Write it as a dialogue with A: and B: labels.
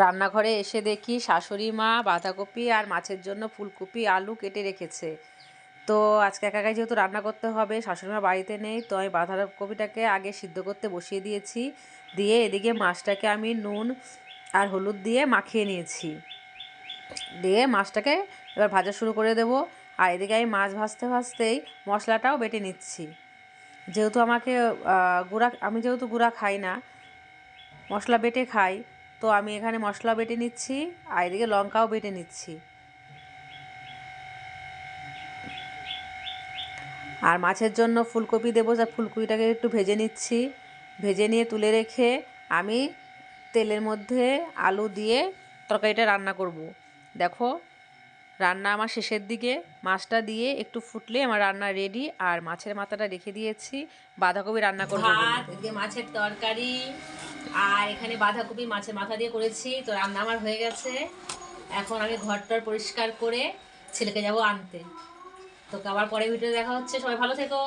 A: রান্নাঘরে এসে দেখি শাশুড়ি মা বাঁধাকপি আর মাছের জন্য ফুলকপি আলু কেটে রেখেছে। তো আজকে একা একাই যেহেতু রান্না করতে হবে, শাশুড়ি মা বাড়িতে নেই, তো আমি বাঁধাকপিটাকে আগে সিদ্ধ করতে বসিয়ে দিয়েছি। দিয়ে এদিকে মাছটাকে আমি নুন আর হলুদ দিয়ে মাখিয়ে নিয়েছি। দিয়ে মাছটাকে এবার ভাজা শুরু করে দেব। আর এদিকে আমি মাছ ভাজতে ভাজতেই মশলাটাও বেটে নিচ্ছি। যেহেতু আমি যেহেতু গুঁড়া খাই না, মশলা বেটে খাই, তো আমি এখানে মশলা বেটে নিচ্ছি আর এদিকে লঙ্কাও বেটে নিচ্ছি। আর মাছের জন্য ফুলকপি দেবো, যা ফুলকপিটাকে একটু ভেজে নিচ্ছি। ভেজে নিয়ে তুলে রেখে আমি তেলের মধ্যে আলু দিয়ে তরকারিটা রান্না করব। দেখো, রান্না আমার শেষের দিকে, মাছটা দিয়ে একটু ফুটলে আমার রান্না রেডি। আর মাছের মাথাটা রেখে দিয়েছি বাঁধাকপি রান্না করবো বলে। এদিকে মাছের তরকারি আর এখানে বাঁধাকপি মাছের মাথা দিয়ে করেছি, তো রান্না আমার হয়ে গেছে। এখন আমি ঘরটার পরিষ্কার করে ছেলেকে যাব আনতে। তো আবার পরে ভিডিও দেখা হচ্ছে, সবাই ভালো থেকো।